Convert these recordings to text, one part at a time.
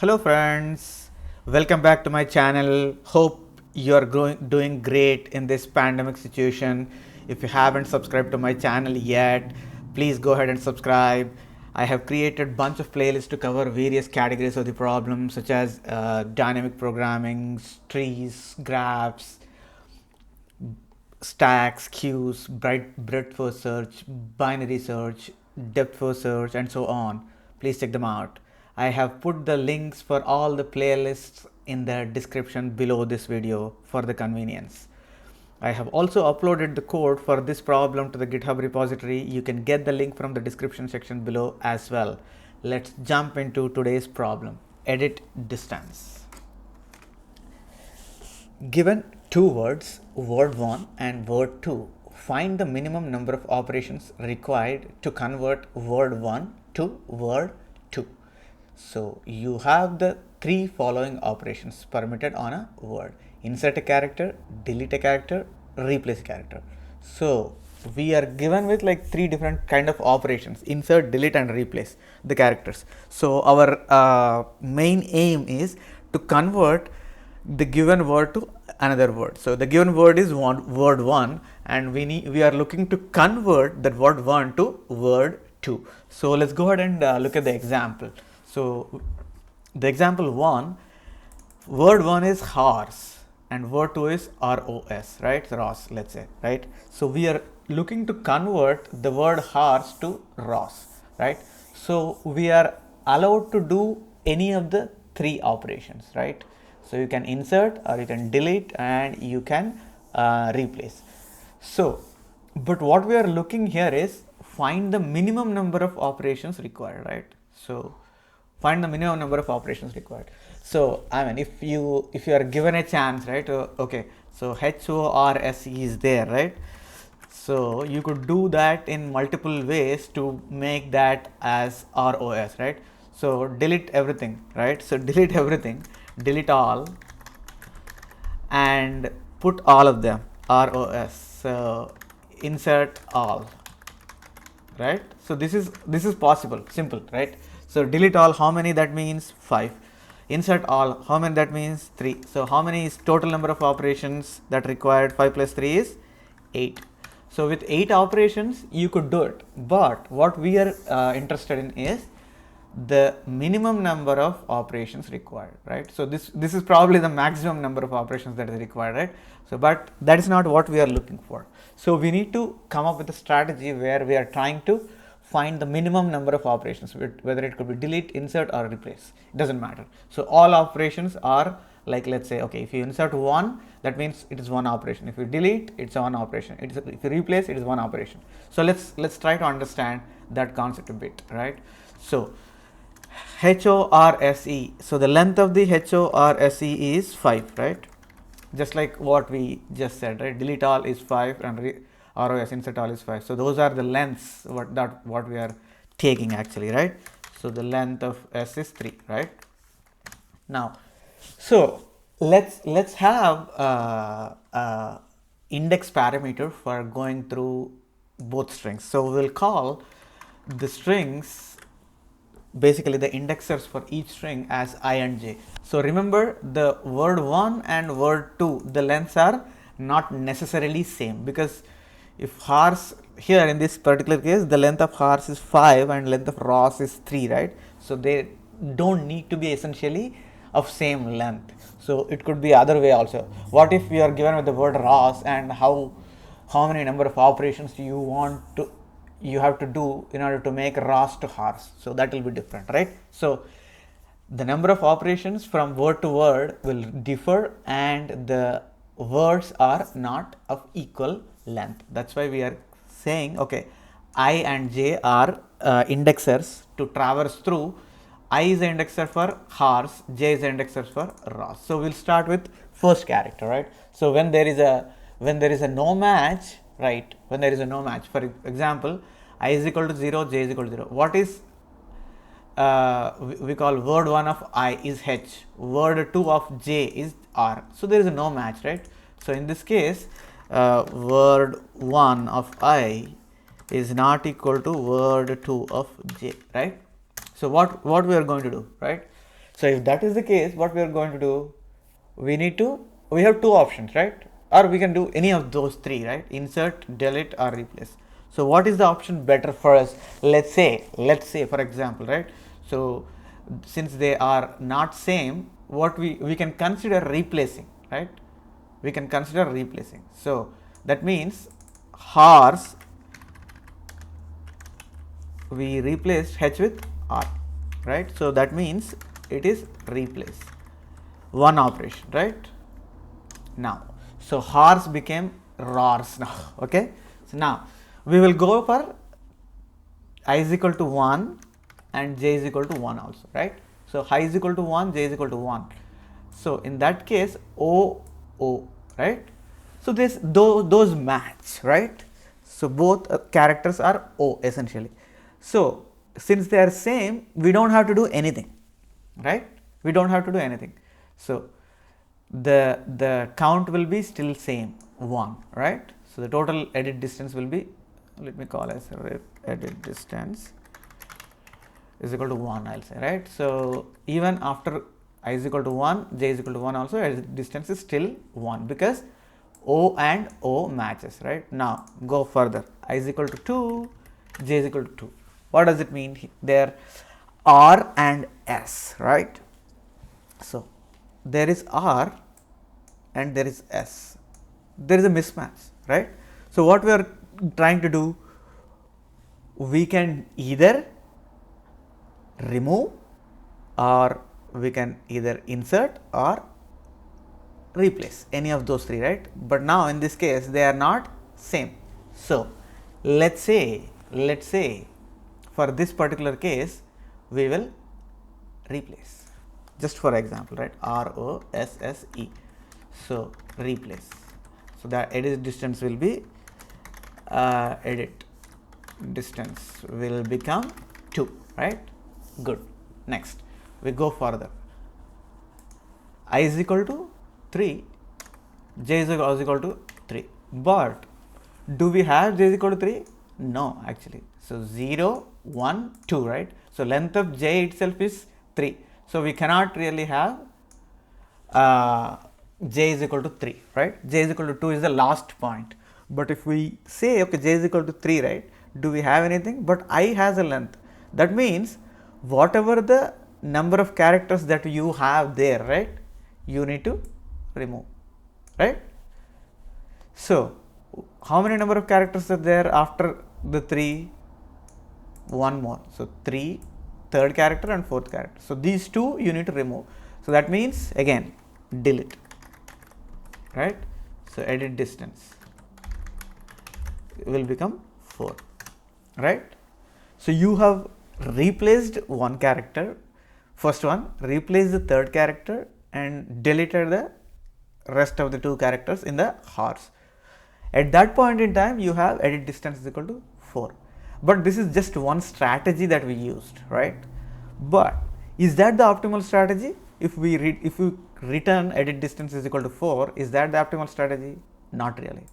Hello friends, welcome back to my channel. Hope you are doing great in this pandemic situation. If you haven't subscribed to my channel yet, please go ahead and subscribe. I have created bunch of playlists to cover various categories of the problem such as dynamic programming, trees, graphs, stacks, queues, breadth first search, binary search, depth first search, and so on. Please check them out. I have put the links for all the playlists in the description below this video for the convenience. I have also uploaded the code for this problem to the GitHub repository. You can get the link from the description section below as well. Let's jump into today's problem. Edit distance. Given two words, word 1 and word 2, find the minimum number of operations required to convert word 1 to word 2. So you have the three following operations permitted on a word: insert a character, delete a character, replace a character. So we are given with like three different kind of operations: insert, delete, and replace the characters. So our main aim is to convert the given word to another word. So the given word is word 1, and we are looking to convert that word 1 to word 2. So let's go ahead and look at the example. So the example 1, word 1 is horse and word 2 is ROS, right? Ross, let's say, right? So we are looking to convert the word horse to Ross, right? So we are allowed to do any of the three operations, right? So you can insert, or you can delete, and you can replace. So, but what we are looking here is find the minimum number of operations required, right? So find the minimum number of operations required. So I mean, if you are given a chance, right? Okay, so HORSE is there, right? So you could do that in multiple ways to make that as ROS, right? So delete everything, right? So delete everything, delete all, and put all of them ROS. So insert all, right? So this is possible, simple, right? So delete all, how many? That means 5. Insert all, how many? That means 3. So how many is total number of operations that required? 5 plus 3 is 8. So with 8 operations you could do it, but what we are interested in is the minimum number of operations required, right? So this is probably the maximum number of operations that is required, right? So but that is not what we are looking for. So we need to come up with a strategy where we are trying to find the minimum number of operations, whether it could be delete, insert, or replace, it doesn't matter. So all operations are like, let's say, okay, if you insert 1, that means it is one operation. If you delete, it's one operation. If you replace, it is one operation. So let's try to understand that concept a bit, right? So HORSE, so the length of the HORSE is 5, right? Just like what we just said, right? Delete all is 5 and ROS insert all is 5. So those are the lengths what we are taking actually, right? So the length of S is 3, right? Now, so let's have index parameter for going through both strings. So we'll call the strings, basically the indexers for each string, as I and j. So remember, the word 1 and word 2, the lengths are not necessarily same, because if horse, here in this particular case the length of horse is 5 and length of Ross is 3, right? So they don't need to be essentially of same length. So it could be other way also. What if we are given with the word Ross, and how many number of operations you have to do in order to make Ross to horse? So that will be different, right? So the number of operations from word to word will differ, and the words are not of equal length. That's why we are saying, okay, I and j are indexers to traverse through. I is the indexer for horse, j is the indexer for Ross. So we'll start with first character, right? So when there is a no match, right? When there is a no match, for example, I is equal to 0, j is equal to 0. What is we call word 1 of I is H, word 2 of j is R. So there is a no match, right? So in this case, word 1 of I is not equal to word 2 of j, right? So what we are going to do, right? So if that is the case, what we are going to do, we have two options, right? Or we can do any of those three, right? Insert, delete or replace. So what is the option better for us? Let's say for example, right? So since they are not same, what we can consider replacing, right? We can consider replacing. So that means horse, we replaced H with R, right? So that means it is replace, one operation, right? Now, so horse became roars now, okay? So now we will go for I is equal to 1 and j is equal to 1 also, right? So I is equal to 1, j is equal to 1. So in that case, O, right? So those match, right? So both characters are O essentially. So since they are same, we don't have to do anything, right? We don't have to do anything. So the count will be still same 1, right? So the total edit distance will be, let me call as edit distance is equal to 1, I'll say, right? So even after I is equal to 1, j is equal to 1 also, edit distance is still 1 because O and O matches, right? Now go further, I is equal to 2, j is equal to 2. What does it mean? There R and S, right? So there is R and there is S. There is a mismatch, right? So what we are trying to do, we can either remove or we can either insert or replace, any of those three, right? But now in this case they are not same. So let's say for this particular case we will replace, just for example, right? ROSSE. So replace. So that edit distance will be edit distance will become 2, right? Good. Next we go further. I is equal to 3, j is equal to 3. But do we have j is equal to 3? No, actually. So 0, 1, 2, right? So length of j itself is 3. So we cannot really have j is equal to 3, right? J is equal to 2 is the last point. But if we say, okay, j is equal to 3, right? Do we have anything? But I has a length. That means whatever the number of characters that you have there, right? You need to remove, right? So how many number of characters are there after the 3? One more. So 3, third character and fourth character. So these two you need to remove. So that means again delete, right? So edit distance will become 4, right? So you have replaced one character, first one, replaced the third character and deleted the rest of the two characters in the horse. At that point in time you have edit distance is equal to 4. But this is just one strategy that we used, right? But is that the optimal strategy? If we return edit distance is equal to 4, is that the optimal strategy? Not really.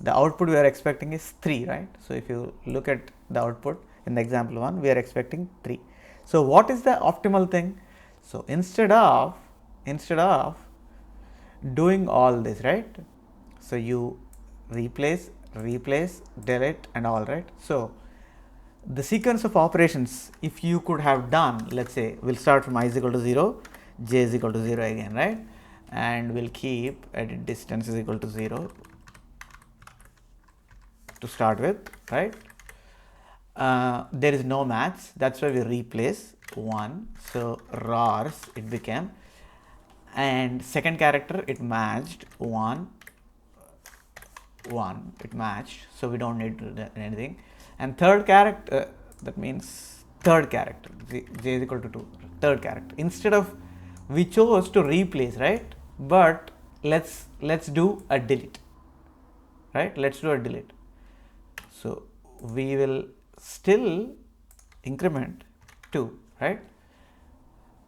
The output we are expecting is 3, right? So if you look at the output in the example 1, we are expecting 3. So what is the optimal thing? So instead of doing all this, right? So you replace, delete and all, right? So the sequence of operations, if you could have done, let's say we'll start from I is equal to 0, j is equal to 0 again, right? And we'll keep edit distance is equal to 0 to start with, right? There is no match, that's why we replace 1. So roars it became, and second character it matched 1, it matched, so we don't need to do anything. And third character, that means third character, j is equal to 2, third character. Instead of, we chose to replace, right? But let's do a delete, right? Let's do a delete. So we will still increment 2, right?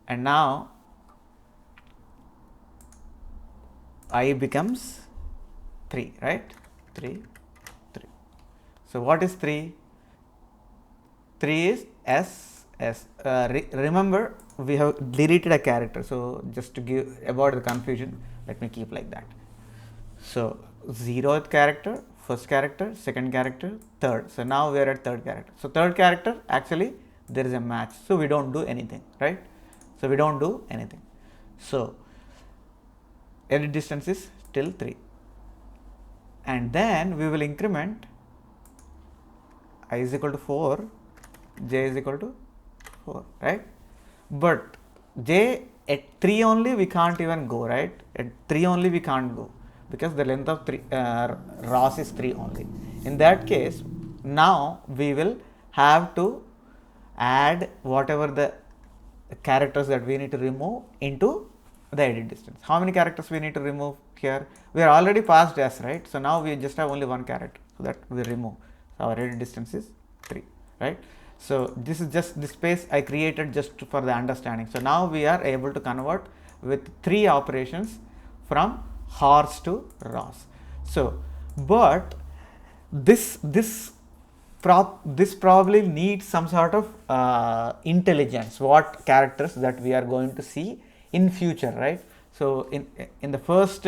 And now I becomes 3, right? 3. So what is 3? 3 is S S. Remember, we have deleted a character, so just to give avoid the confusion, let me keep like that. So 0th character, first character, second character, third. So now we are at third character. So third character, actually there is a match, so we don't do anything, right? So we don't do anything. So edit distance is still 3, and then we will increment I is equal to 4, j is equal to 4, right? But j at 3 only we can't even go, right? At 3 only we can't go, because the length of ROS is 3 only. In that case, now we will have to add whatever the characters that we need to remove into the edit distance. How many characters we need to remove here? We are already past S, right? So now we just have only one character, so that we remove. So our edit distance is 3, right? So this is just the space I created just for the understanding. So now we are able to convert with 3 operations from HORS to ROS. So, but this probably needs some sort of intelligence, what characters that we are going to see in future, right? So in the first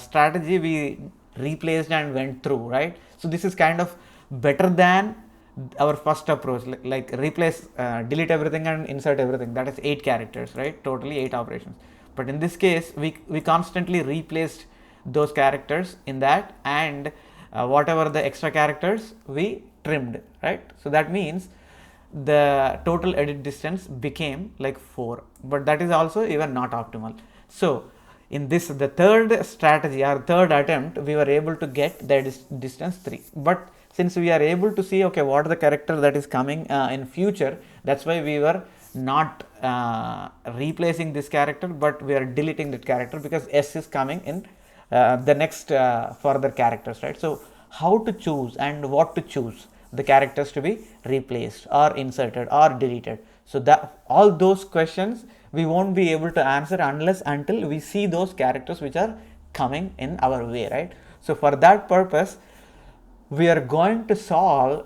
strategy we replaced and went through, right? So this is kind of better than our first approach, like replace, delete everything and insert everything. That is 8 characters, right? Totally 8 operations. But in this case, we constantly replaced those characters in that, and whatever the extra characters we trimmed, right? So that means the total edit distance became like 4, but that is also even not optimal. So in this, the third strategy or third attempt, we were able to get the distance 3. But since we are able to see, okay, what are the character that is coming in future, that's why we were not replacing this character, but we are deleting that character, because S is coming in the next further characters, right? So how to choose and what to choose the characters to be replaced or inserted or deleted? So that all those questions we won't be able to answer until we see those characters which are coming in our way, right? So for that purpose, we are going to solve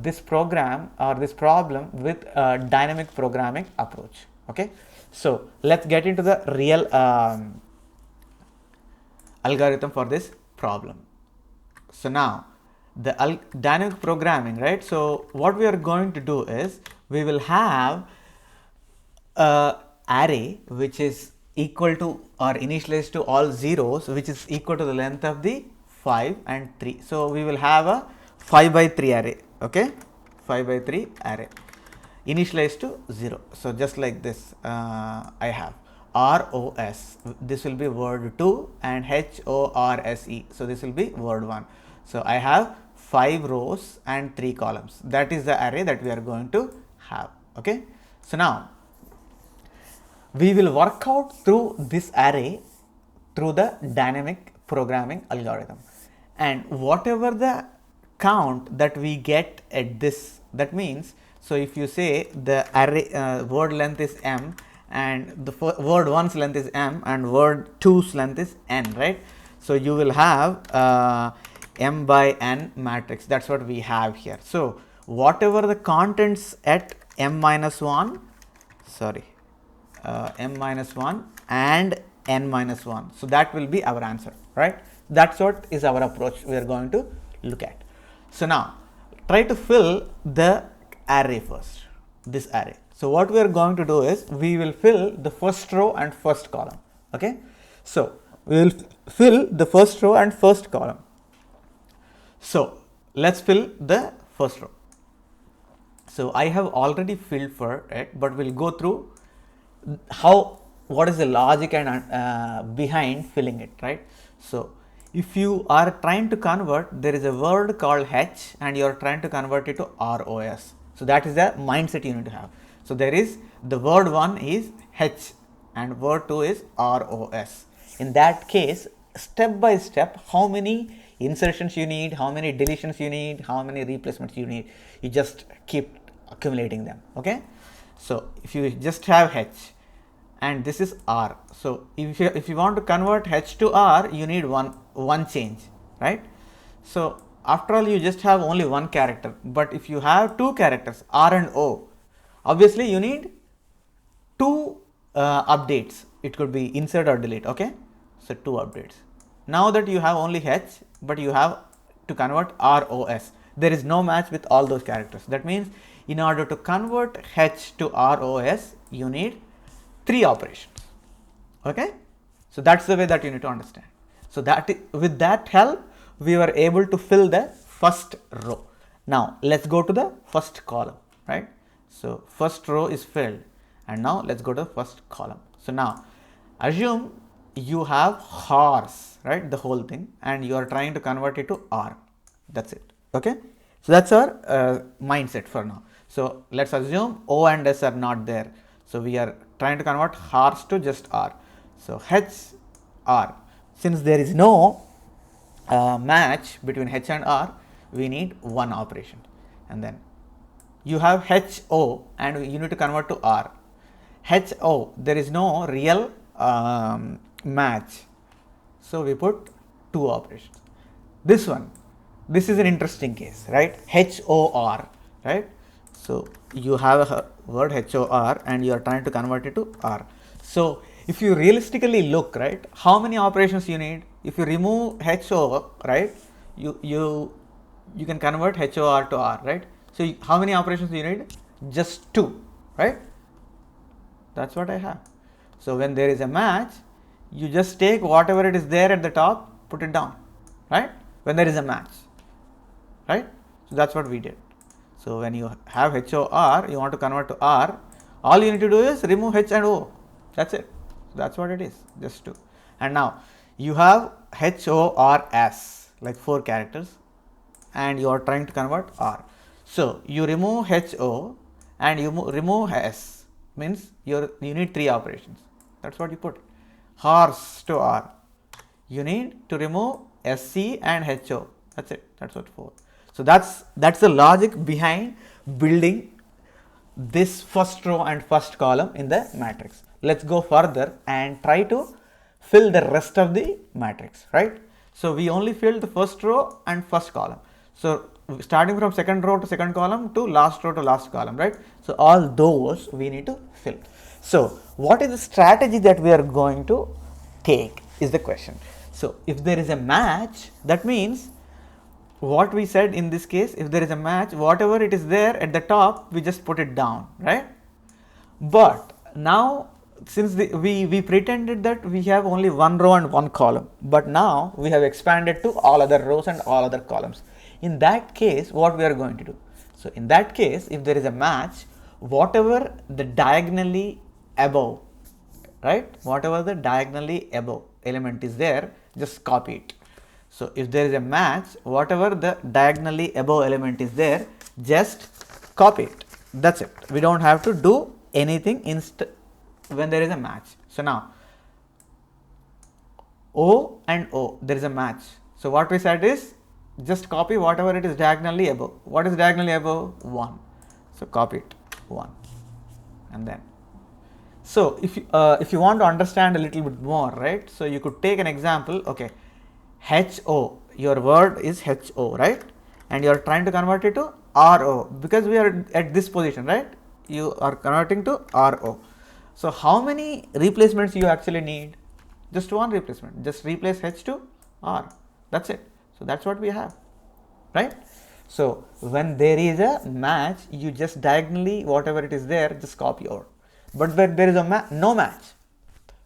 this program or this problem with a dynamic programming approach. Okay, so let's get into the real algorithm for this problem. So now the dynamic programming, right? So what we are going to do is we will have a array which is equal to or initialized to all zeros, which is equal to the length of the 5 and 3. So we will have a 5 by 3 array. Okay, 5 by 3 array initialized to 0. So just like this, I have ROS, this will be word 2, and HORSE, so this will be word 1. So I have 5 rows and 3 columns. That is the array that we are going to have. Okay, so now we will work out through this array through the dynamic programming algorithm, and whatever the count that we get at this, that means, so if you say the array word length is m, and the word 1's length is m and word 2's length is n, right? So you will have m by n matrix. That's what we have here. So whatever the contents at m minus 1, m minus 1 and n minus 1, so that will be our answer, right? That's what is our approach we are going to look at. So now try to fill the array first, this array. So what we are going to do is we will fill the first row and first column. Okay, so we will fill the first row and first column. So let's fill the first row. So I have already filled for it, but we'll go through what is the logic and behind filling it, right? So if you are trying to convert, there is a word called H and you are trying to convert it to ROS. So that is the mindset you need to have. So there is the word 1 is H and word 2 is ROS. In that case, step by step, how many insertions you need, how many deletions you need, how many replacements you need, you just keep accumulating them. Okay, so if you just have H and this is R, so if you want to convert H to R, you need one change, right? So after all, you just have only one character, but if you have two characters, R and O, Obviously you need two updates. It could be insert or delete. Okay, so two updates. Now that you have only H, but you have to convert ROS, there is no match with all those characters. That means in order to convert H to ROS, you need three operations. Okay, so that's the way that you need to understand. So that with that help, we were able to fill the first row. Now let's go to the first column, right? So first row is filled, and now let's go to the first column. So now assume you have horse, right, the whole thing, and you are trying to convert it to R. That's it. Okay, so that's our mindset for now. So let's assume O and S are not there. So we are trying to convert horse to just R. So H R. Since there is no match between H and R, we need one operation. And then you have HO and you need to convert to R. HO, there is no real match. So we put two operations. This one, this is an interesting case, right? HOR, right? So you have a word HOR and you are trying to convert it to R. So if you realistically look, right, how many operations you need? If you remove HO, right, you can convert HOR to R, right? So how many operations you need? Just two, right? That's what I have. So when there is a match, you just take whatever it is there at the top, put it down, right? When there is a match, right? So that's what we did. So when you have HOR, you want to convert to R, all you need to do is remove H and O. That's it. So that's what it is, just two. And now you have HORS, like 4 characters, and you are trying to convert R. So you remove HO and you remove S, means you need 3 operations. That's what you put. Horse to R. You need to remove SC and HO. That's it. That's what 4. So that's the logic behind building this first row and first column in the matrix. Let's go further and try to fill the rest of the matrix, right? So we only filled the first row and first column. So starting from second row to second column to last row to last column, right? So all those we need to fill. So what is the strategy that we are going to take is the question. So if there is a match, that means what we said in this case, if there is a match, whatever it is there at the top, we just put it down, right? But now since we pretended that we have only one row and one column, but now we have expanded to all other rows and all other columns. In that case, what we are going to do? So in that case, if there is a match, whatever the diagonally above, right, whatever the diagonally above element is there, just copy it. So if there is a match, whatever the diagonally above element is there, just copy it. That's it. We don't have to do anything when there is a match. So now O and O, there is a match. So what we said is just copy whatever it is diagonally above. What is diagonally above? 1. So copy it 1, and then. So if you want to understand a little bit more, right? So you could take an example. Okay, HO, your word is HO, right? And you are trying to convert it to RO because we are at this position, right? You are converting to RO. So how many replacements you actually need? Just one replacement. Just replace H to R. That's it. So that's what we have, right? So when there is a match, you just diagonally whatever it is there, just copy over. But when there is a no match,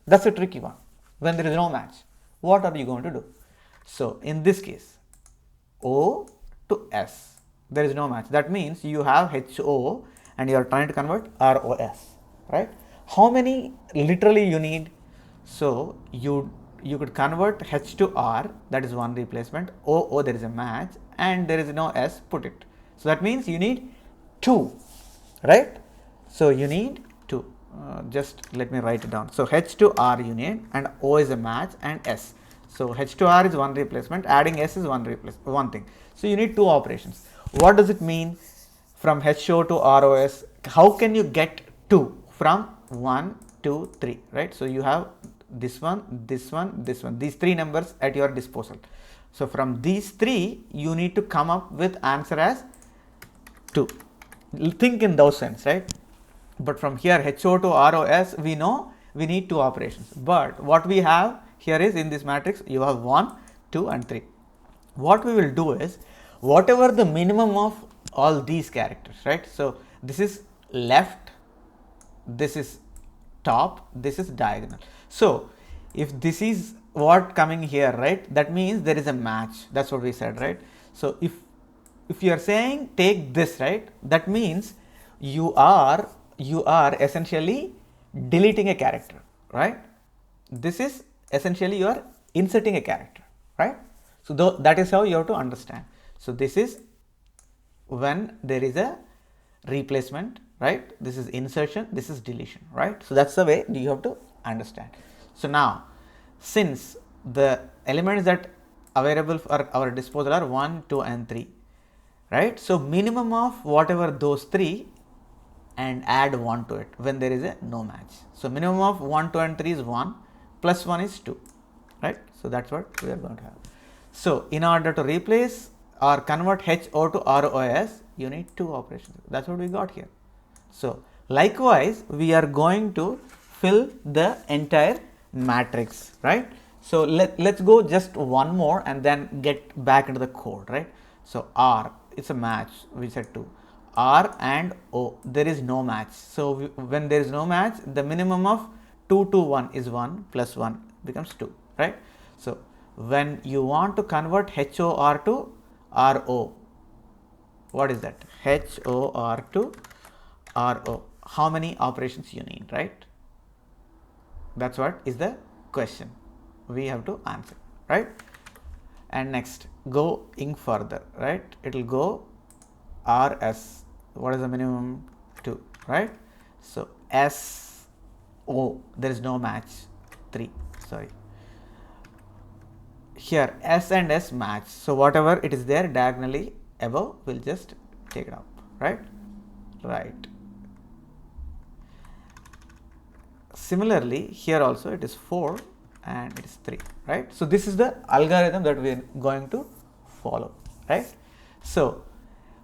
that's a tricky one. When there is no match, what are you going to do? So in this case, O to S, there is no match. That means you have HO and you are trying to convert ROS, right? How many literally you need? So you could convert H to R, that is one replacement. O, there is a match, and there is no S, put it. So that means you need 2, right? So you need 2. Just let me write it down. So H to R you need, and O is a match, and S. So H to R is one replacement, adding S is one thing. So you need 2 operations. What does it mean from HO to ROS? How can you get 2 from 1, 2, 3, right? So you have this one, this one, this one, these 3 numbers at your disposal. So from these 3, you need to come up with answer as 2. Think in those sense, right? But from here HO to ROS, we know we need two operations. But what we have here is, in this matrix you have 1, 2 and 3. What we will do is, whatever the minimum of all these characters, right? So this is left, this is top, this is diagonal. So if this is what coming here, right, that means there is a match. That's what we said, right? So if you are saying take this, right, that means you are essentially deleting a character, right? This is essentially you are inserting a character, right? So that is how you have to understand. So this is when there is a replacement, right? This is insertion, this is deletion, right? So that's the way you have to understand. So now, since the elements that available for our disposal are 1, 2 and 3, right? So minimum of whatever those 3 and add 1 to it when there is a no match. So minimum of 1, 2 and 3 is 1, plus 1 is 2, right? So that's what we are going to have. So in order to replace or convert HO to ROS, you need two operations. That's what we got here. So likewise, we are going to fill the entire matrix, right? So let's go just one more and then get back into the code, right? So R, it's a match, we said 2. R and O, there is no match. So when there is no match, the minimum of 2 to 1 is 1, plus 1 becomes 2, right? So when you want to convert HOR to RO, what is that? HOR to RO, how many operations you need, right? That's what is the question we have to answer, right? And next, going further, right? It will go RS, what is the minimum? 2, right? So SO, there is no match, 3, sorry. Here S and S match, so whatever it is there diagonally above, we'll just take it up, right? Right. Similarly, here also it is 4 and it is 3, right? So this is the algorithm that we are going to follow, right? So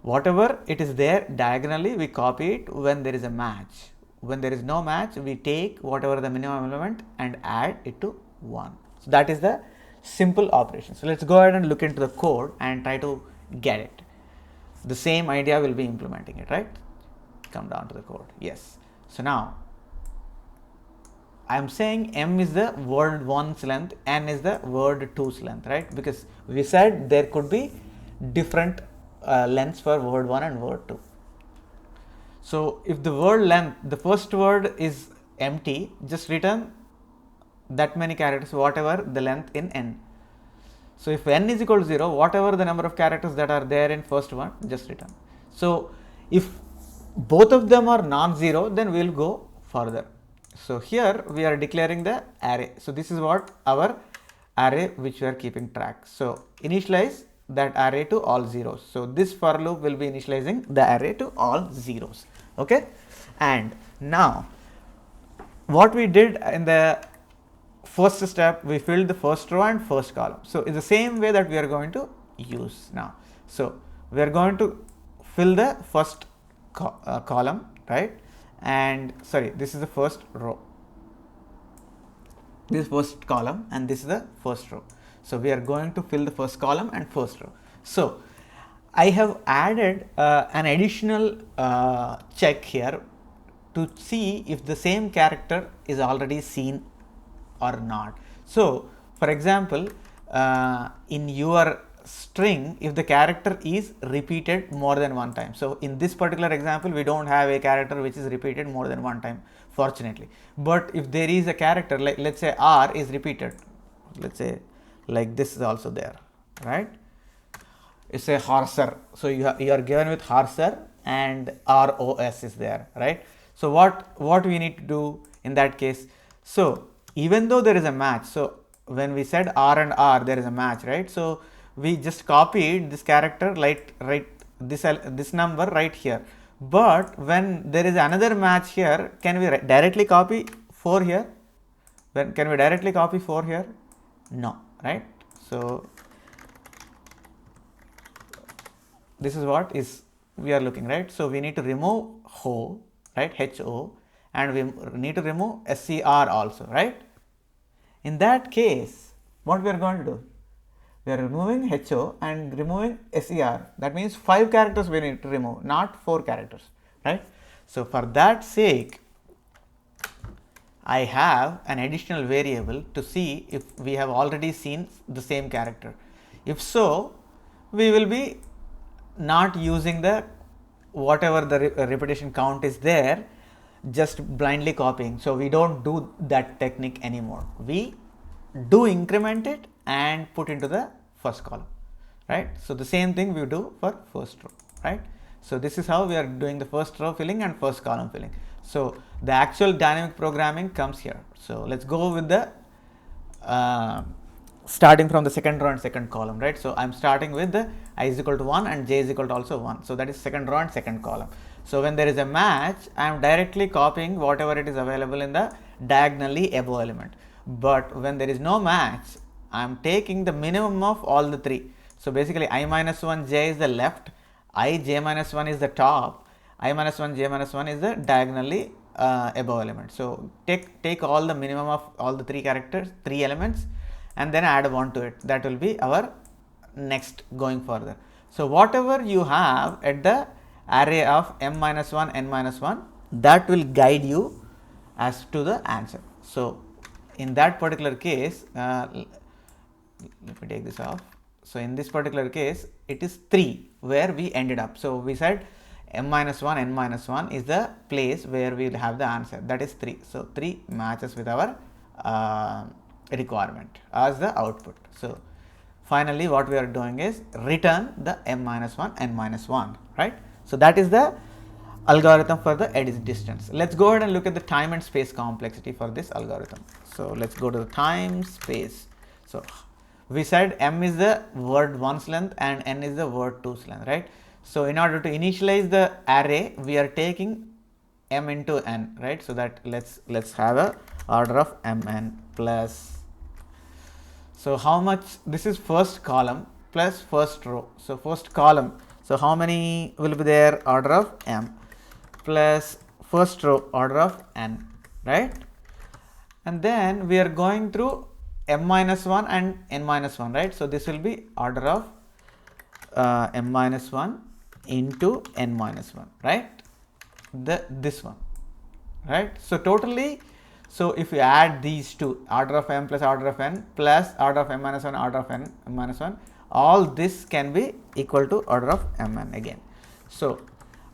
whatever it is there diagonally, we copy it when there is a match. When there is no match, we take whatever the minimum element and add it to 1. So that is the simple operation. So let's go ahead and look into the code and try to get it. The same idea will be implementing it, right? Come down to the code. Yes. So now I am saying M is the word 1's length, N is the word 2's length, right? Because we said there could be different lengths for word 1 and word 2. So if the word length, the first word is empty, just return that many characters, whatever the length in N. So if N is equal to 0, whatever the number of characters that are there in first one, just return. So if both of them are non-zero, then we will go further. So here we are declaring the array. So this is what our array which we are keeping track. So initialize that array to all zeros. So this for loop will be initializing the array to all zeros. Okay. And now what we did in the first step, we filled the first row and first column. So it's the same way that we are going to use now. So we are going to fill the first column, right? And sorry, this is the first row. This is first column and this is the first row. So we are going to fill the first column and first row. So I have added an additional check here to see if the same character is already seen or not. So for example, in your string, if the character is repeated more than one time. So in this particular example, we don't have a character which is repeated more than one time, fortunately. But if there is a character, like let's say R is repeated, let's say like this is also there, right? It's a Horser. So you are given with Horser and ROS is there, right? So what we need to do in that case? So even though there is a match, so when we said R and R, there is a match, right? So we just copied this character, right this number right here. But when there is another match here, can we directly copy 4 here? When can we directly copy 4 here? No, right? So this is what is we are looking, right? So we need to remove ho, right, HO, and we need to remove SCR also, right. In that case, what we are going to do? We are removing HO and removing SER. That means 5 characters we need to remove, not 4 characters, right. So, for that sake, I have an additional variable to see if we have already seen the same character. If so, we will be not using the whatever the repetition count is there, just blindly copying. So, we don't do that technique anymore. We do increment it and put into the first column, right. So, the same thing we do for first row, right. So, this is how we are doing the first row filling and first column filling. So, the actual dynamic programming comes here. So, let us go with the starting from the second row and second column, right. So, I am starting with the I is equal to 1 and j is equal to also 1. So, that is second row and second column. So, when there is a match, I am directly copying whatever it is available in the diagonally above element. But when there is no match, I am taking the minimum of all the 3. So, basically I minus 1 j is the left, I j minus 1 is the top, I minus 1 j minus 1 is the diagonally above element. So, take all the minimum of all the 3 characters, 3 elements, and then add 1 to it. That will be our next going further. So, whatever you have at the array of m minus 1, n minus 1, that will guide you as to the answer. So, in that particular case, let me take this off. So, in this particular case, it is 3 where we ended up. So, we said m minus 1, n minus 1 is the place where we will have the answer, that is 3. So, 3 matches with our requirement as the output. So, finally, what we are doing is return the m minus 1, n minus 1, right. So, that is the algorithm for the edge distance. Let us go ahead and look at the time and space complexity for this algorithm. So, let us go to the time space. So, we said m is the word 1's length and n is the word 2's length, right. So, in order to initialize the array, we are taking m into n, right. So, that let's have a order of mn plus. So, how much? This is first column plus first row. So, first column. So, how many will be there? Order of m plus first row order of n, right. And then we are going through m minus 1 and n minus 1, right. So, this will be order of m minus 1 into n minus 1, right, this one, right. So, totally, so if you add these two, order of m plus order of n plus order of m minus 1 order of n minus 1, all this can be equal to order of mn again. So,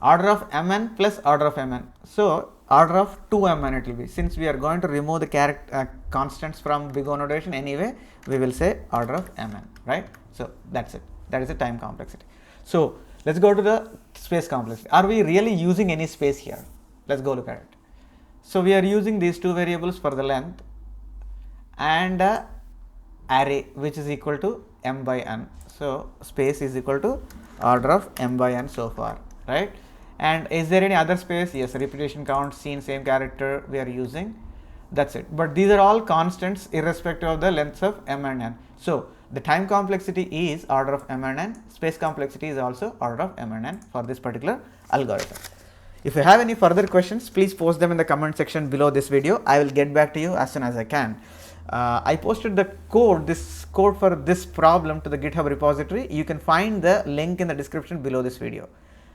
order of mn plus order of mn. So, order of 2mn it will be, since we are going to remove the character constants from big O notation anyway, we will say order of mn, right. So, that is it, that is the time complexity. So, let us go to the space complexity. Are we really using any space here? Let us go look at it. So, we are using these two variables for the length and array which is equal to m by n. So, space is equal to order of m by n so far, right. And is there any other space? Yes, repetition count, scene, same character we are using, that is it. But these are all constants irrespective of the lengths of m and n. So, the time complexity is order of m and n, space complexity is also order of m and n for this particular algorithm. If you have any further questions, please post them in the comment section below this video. I will get back to you as soon as I can. I posted the code, this code for this problem to the GitHub repository. You can find the link in the description below this video.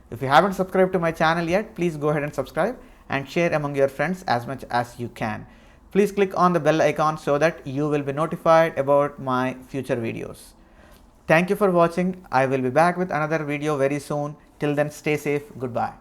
If you haven't subscribed to my channel yet, please go ahead and subscribe and share among your friends as much as you can. Please click on the bell icon so that you will be notified about my future videos. Thank you for watching. I will be back with another video very soon. Till then, stay safe. Goodbye.